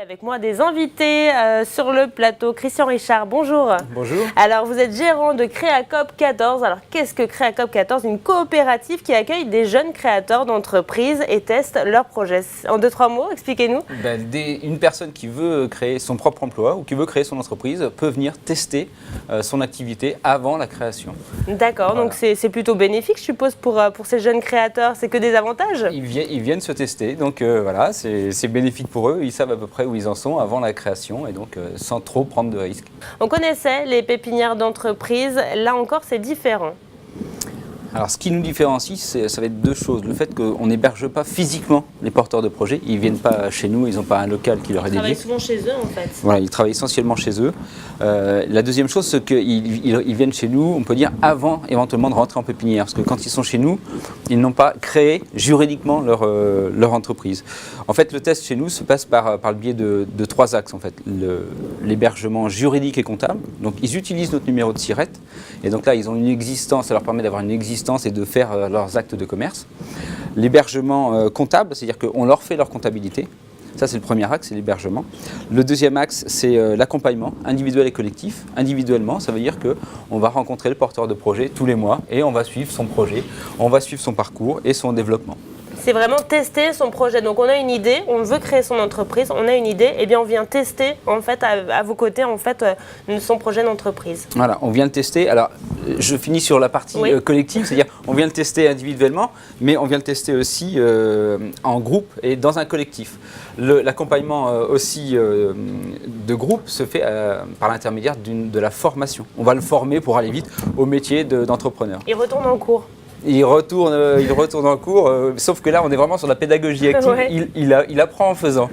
Avec moi des invités sur le plateau. Christian Richard, bonjour. Bonjour. Alors vous êtes gérant de Créacop 14. Alors qu'est-ce que Créacop 14? Une coopérative qui accueille des jeunes créateurs d'entreprises et teste leurs projets. En 2-3 mots, expliquez-nous. Une personne qui veut créer son propre emploi ou qui veut créer son entreprise peut venir tester son activité avant la création. D'accord, voilà. Donc c'est plutôt bénéfique je suppose pour ces jeunes créateurs, c'est que des avantages? Ils viennent se tester, donc voilà, c'est bénéfique pour eux, ils savent à peu près où ils en sont avant la création et donc sans trop prendre de risques. On connaissait les pépinières d'entreprise, là encore c'est différent. Alors ce qui nous différencie, ça va être deux choses. Le fait qu'on n'héberge pas physiquement les porteurs de projets, ils ne viennent pas chez nous, ils n'ont pas un local qui leur est dédié. Ils travaillent souvent chez eux en fait. Voilà, ils travaillent essentiellement chez eux. La deuxième chose, c'est qu'ils viennent chez nous, on peut dire, avant éventuellement de rentrer en pépinière. Parce que quand ils sont chez nous, ils n'ont pas créé juridiquement leur entreprise. En fait, le test chez nous se passe par le biais de trois axes. En fait. L'hébergement juridique et comptable. Donc ils utilisent notre numéro de SIRET. Et donc là, ils ont une existence, ça leur permet d'avoir une existence et de faire leurs actes de commerce. L'hébergement comptable, c'est-à-dire qu'on leur fait leur comptabilité. Ça, c'est le premier axe, c'est l'hébergement. Le deuxième axe, c'est l'accompagnement individuel et collectif. Individuellement, ça veut dire qu'on va rencontrer le porteur de projet tous les mois et on va suivre son projet, on va suivre son parcours et son développement. C'est vraiment tester son projet. Donc on a une idée, on veut créer son entreprise, on a une idée, et bien on vient tester en fait à vos côtés en fait son projet d'entreprise. Voilà, on vient le tester. Alors je finis sur la partie collective, c'est-à-dire on vient le tester individuellement, mais on vient le tester aussi en groupe et dans un collectif. L'accompagnement aussi de groupe se fait par l'intermédiaire de la formation. On va le former pour aller vite au métier d'entrepreneur. Il retourne en cours. Il retourne en cours, sauf que là on est vraiment sur la pédagogie active, ouais. il apprend en faisant.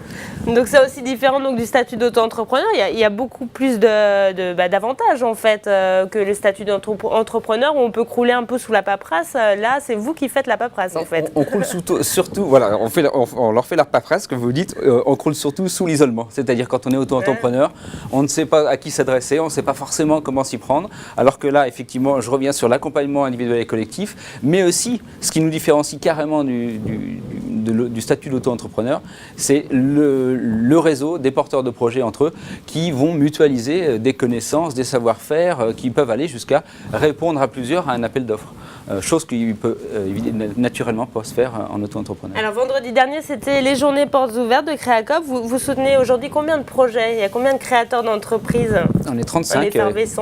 Donc c'est aussi différent donc, du statut d'auto-entrepreneur, il y a beaucoup plus d'avantages en fait que le statut d'entrepreneur où on peut crouler un peu sous la paperasse. Là c'est vous qui faites la paperasse en fait. On croule surtout, voilà, on leur fait la paperasse comme vous dites, on croule surtout sous l'isolement. C'est-à-dire quand on est auto-entrepreneur, on ne sait pas à qui s'adresser, on ne sait pas forcément comment s'y prendre, alors que là effectivement je reviens sur l'accompagnement individuel et collectif. Mais aussi, ce qui nous différencie carrément du statut d'auto-entrepreneur, c'est le réseau des porteurs de projets entre eux qui vont mutualiser des connaissances, des savoir-faire, qui peuvent aller jusqu'à répondre à plusieurs à un appel d'offres. Chose qui peut naturellement pas se faire en auto-entrepreneur. Alors vendredi dernier, c'était les journées portes ouvertes de Créacop. Vous soutenez aujourd'hui combien de projets? Il y a combien de créateurs d'entreprises? On est 35.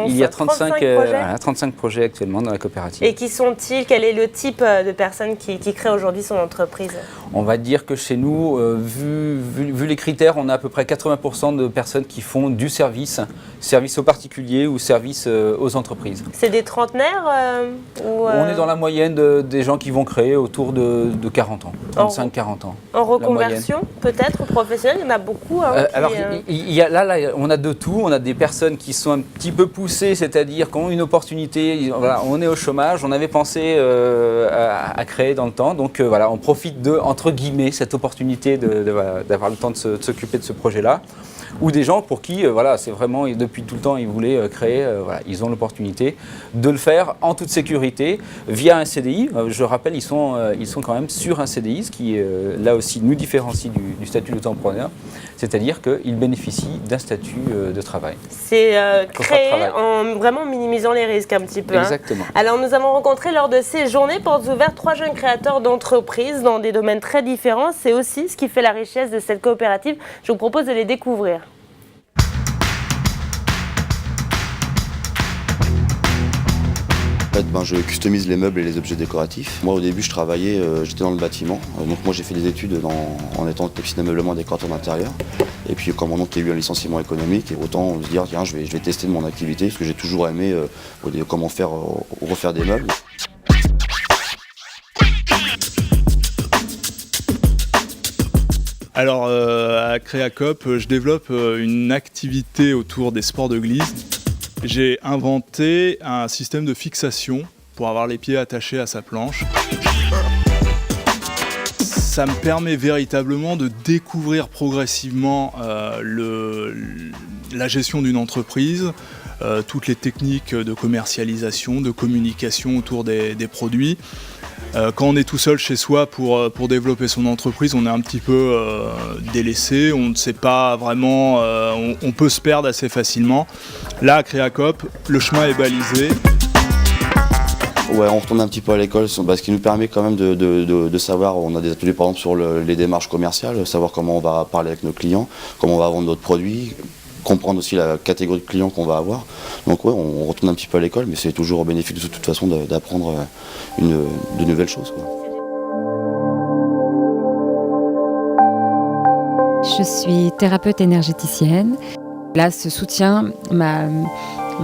Il y a 35 projets actuellement dans la coopérative. Et qui sont-ils? Quel est le type de personnes qui créent aujourd'hui son entreprise? On va dire que chez nous, vu les critères, on a à peu près 80% de personnes qui font du service aux particuliers ou service aux entreprises. C'est des trentenaires On est dans la moyenne des gens qui vont créer autour de 40 ans, 35-40 ans. En reconversion peut-être professionnelle, il y en a beaucoup. Alors là, on a de tout, on a des personnes qui sont un petit peu poussées, c'est-à-dire qui ont une opportunité, voilà, on est au chômage, on avait pensé à créer dans le temps, donc voilà, on profite de, entre guillemets, cette opportunité d'avoir le temps de s'occuper de ce projet-là. Ou des gens pour qui, voilà, c'est vraiment, depuis tout le temps, ils voulaient créer, voilà, ils ont l'opportunité de le faire en toute sécurité, via un CDI. Je rappelle, ils sont quand même sur un CDI, ce qui, là aussi, nous différencie du statut d'auto-entrepreneur, c'est-à-dire qu'ils bénéficient d'un statut de travail. C'est créé en vraiment minimisant les risques un petit peu. Exactement. Hein. Alors, nous avons rencontré lors de ces journées portes ouvertes 3 jeunes créateurs d'entreprises dans des domaines très différents. C'est aussi ce qui fait la richesse de cette coopérative. Je vous propose de les découvrir. En fait, je customise les meubles et les objets décoratifs. Moi au début je travaillais, j'étais dans le bâtiment, donc moi j'ai fait des études en étant technicien d'ameublement et décorateur d'intérieur. Et puis quand mon oncle a eu un licenciement économique, autant se dire tiens je vais tester de mon activité parce que j'ai toujours aimé comment faire ou refaire des meubles. Alors à Créacop, je développe une activité autour des sports de glisse. J'ai inventé un système de fixation pour avoir les pieds attachés à sa planche. Ça me permet véritablement de découvrir progressivement la gestion d'une entreprise, toutes les techniques de commercialisation, de communication autour des produits. Quand on est tout seul chez soi pour développer son entreprise, on est un petit peu délaissé, on ne sait pas vraiment, on peut se perdre assez facilement. Là, à Créacoop, le chemin est balisé. Ouais, on retourne un petit peu à l'école, ce qui nous permet quand même de savoir, on a des ateliers par exemple sur les démarches commerciales, savoir comment on va parler avec nos clients, comment on va vendre notre produit, comprendre aussi la catégorie de clients qu'on va avoir. Donc ouais, on retourne un petit peu à l'école, mais c'est toujours au bénéfice de toute façon d'apprendre de nouvelles choses, quoi. Je suis thérapeute énergéticienne. Là, ce soutien m'a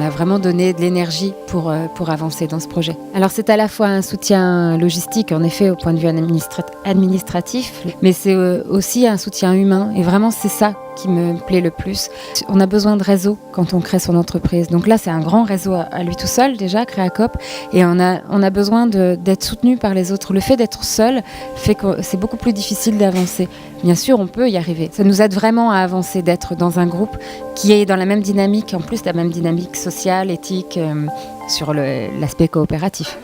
vraiment donné de l'énergie pour avancer dans ce projet. Alors c'est à la fois un soutien logistique, en effet, au point de vue administratif, mais c'est aussi un soutien humain. Et vraiment, c'est ça qui me plaît le plus. On a besoin de réseau quand on crée son entreprise. Donc là, c'est un grand réseau à lui tout seul, déjà, Créacoop. Et on a besoin d'être soutenu par les autres. Le fait d'être seul fait que c'est beaucoup plus difficile d'avancer. Bien sûr, on peut y arriver. Ça nous aide vraiment à avancer, d'être dans un groupe qui est dans la même dynamique, en plus la même dynamique sociale, éthique, sur l'aspect coopératif.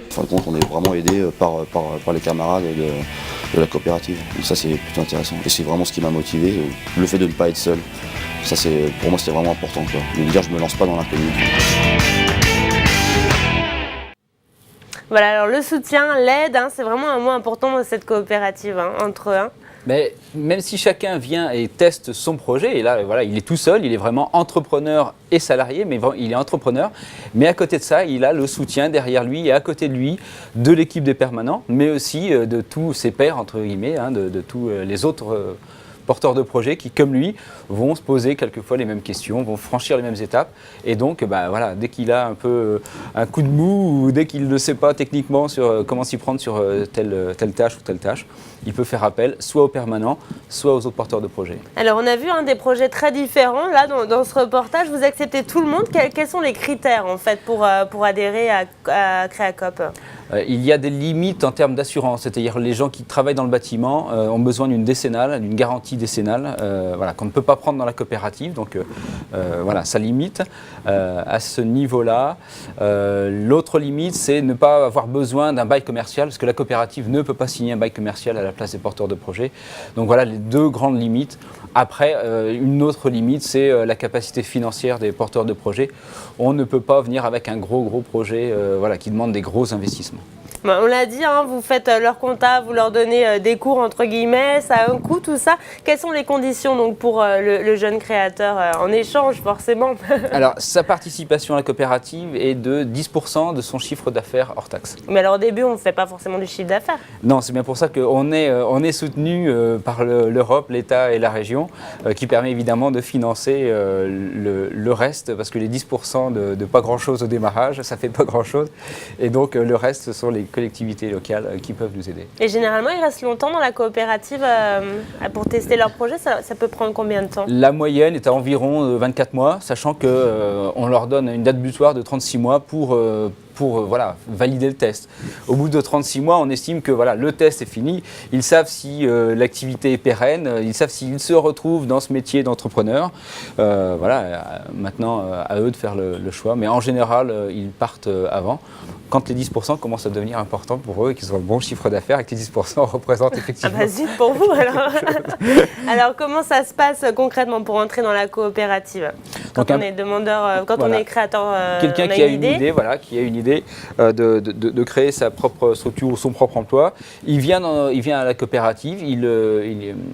En fin de compte, on est vraiment aidé par les camarades de la coopérative. Donc ça, c'est plutôt intéressant. Et c'est vraiment ce qui m'a motivé, le fait de ne pas être seul. Ça, pour moi, c'était vraiment important, quoi. De me dire, je ne me lance pas dans l'inconnu. Voilà, alors le soutien, l'aide, c'est vraiment un mot important dans cette coopérative entre eux. Mais même si chacun vient et teste son projet, et là, voilà, il est tout seul, il est vraiment entrepreneur et salarié, mais il est entrepreneur. Mais à côté de ça, il a le soutien derrière lui et à côté de lui de l'équipe des permanents, mais aussi de tous ses pairs, entre guillemets, de tous les autres porteurs de projets qui, comme lui, vont se poser quelquefois les mêmes questions, vont franchir les mêmes étapes. Et donc, voilà, dès qu'il a un peu un coup de mou ou dès qu'il ne sait pas techniquement sur comment s'y prendre sur telle tâche ou telle tâche, il peut faire appel soit aux permanents, soit aux autres porteurs de projets. Alors, on a vu des projets très différents. Là, dans ce reportage, vous acceptez tout le monde. Quels sont les critères, en fait, pour adhérer à Créacoop ? Il y a des limites en termes d'assurance, c'est-à-dire les gens qui travaillent dans le bâtiment ont besoin d'une décennale, d'une garantie décennale, qu'on ne peut pas prendre dans la coopérative. Donc voilà, ça limite à ce niveau-là. L'autre limite, c'est ne pas avoir besoin d'un bail commercial, parce que la coopérative ne peut pas signer un bail commercial à la place des porteurs de projets. Donc voilà les deux grandes limites. Après, une autre limite, c'est la capacité financière des porteurs de projets. On ne peut pas venir avec un gros projet qui demande des gros investissements. On l'a dit, vous faites leur compta, vous leur donnez des cours entre guillemets, ça a un coût tout ça. Quelles sont les conditions donc pour le jeune créateur en échange forcément? Alors sa participation à la coopérative est de 10% de son chiffre d'affaires hors taxe. Mais alors au début on ne fait pas forcément du chiffre d'affaires. Non, c'est bien pour ça qu'on est soutenu par l'Europe, l'État et la région qui permet évidemment de financer le reste parce que les 10% de pas grand chose au démarrage, ça fait pas grand chose et donc le reste ce sont les collectivités locales qui peuvent nous aider. Et généralement, ils restent longtemps dans la coopérative pour tester leur projet. Ça peut prendre combien de temps? La moyenne est à environ 24 mois, sachant qu'on leur donne une date butoir de 36 mois pour valider le test. Au bout de 36 mois, on estime que le test est fini. Ils savent si l'activité est pérenne, ils savent s'ils se retrouvent dans ce métier d'entrepreneur. Maintenant, à eux de faire le choix. Mais en général, ils partent avant. Quand les 10% commencent à devenir importants pour eux et qu'ils ont un bon chiffre d'affaires et que les 10% représentent effectivement... Ah bah zut pour vous alors. Alors comment ça se passe concrètement pour entrer dans la coopérative? Quand on est demandeur, on est créateur, quelqu'un qui a une idée, de créer sa propre structure ou son propre emploi, il vient à la coopérative, il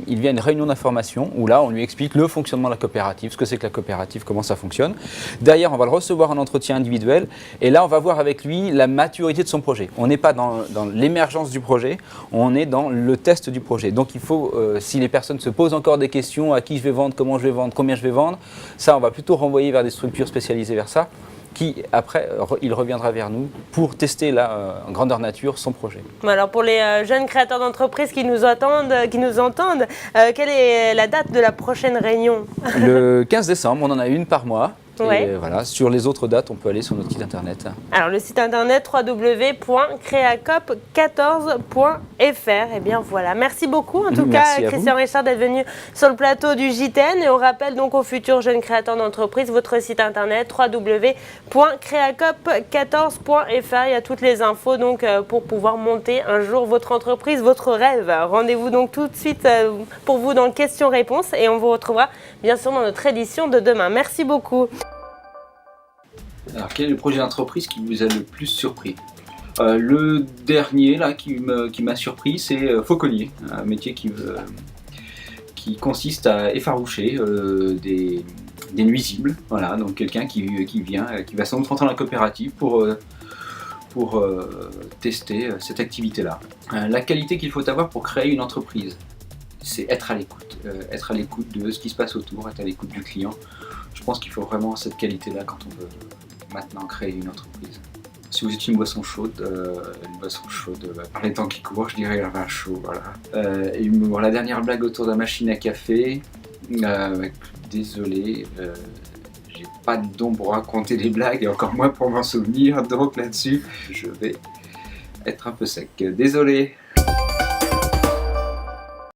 vient à une réunion d'information où là on lui explique le fonctionnement de la coopérative, ce que c'est que la coopérative, comment ça fonctionne. Derrière on va le recevoir en entretien individuel et là on va voir avec lui la maturité de son projet. On n'est pas dans l'émergence du projet, on est dans le test du projet. Donc il faut, si les personnes se posent encore des questions, à qui je vais vendre, comment je vais vendre, combien je vais vendre, ça on va plutôt renvoyer vers des structures spécialisées vers ça, qui après il reviendra vers nous pour tester en grandeur nature son projet. Alors pour les jeunes créateurs d'entreprises qui nous entendent, quelle est la date de la prochaine réunion? Le 15 décembre, on en a une par mois. Ouais. Et voilà, sur les autres dates, on peut aller sur notre site internet. Alors le site internet www.creacop14.fr. Et bien voilà, merci beaucoup en tout Merci cas à Christian Richard d'être venu sur le plateau du JTN. Et on rappelle donc aux futurs jeunes créateurs d'entreprise votre site internet www.creacop14.fr. Il y a toutes les infos donc pour pouvoir monter un jour votre entreprise, votre rêve. Rendez-vous donc tout de suite pour vous dans le question-réponse et on vous retrouvera bien sûr dans notre édition de demain. Merci beaucoup. Alors, quel est le projet d'entreprise qui vous a le plus surpris ? Le dernier là, qui m'a surpris, c'est fauconnier, un métier qui consiste à effaroucher des nuisibles. Voilà, donc quelqu'un qui va sans doute rentrer dans la coopérative pour tester cette activité-là. La qualité qu'il faut avoir pour créer une entreprise, c'est être à l'écoute de ce qui se passe autour, être à l'écoute du client. Je pense qu'il faut vraiment cette qualité-là quand on veut maintenant créer une entreprise. Si vous étiez une boisson chaude par les temps qui courent, je dirais un vin chaud, voilà. Et humour. La dernière blague autour de la machine à café, désolé, j'ai pas de don pour raconter des blagues et encore moins pour m'en souvenir, donc là-dessus, je vais être un peu sec. Désolé.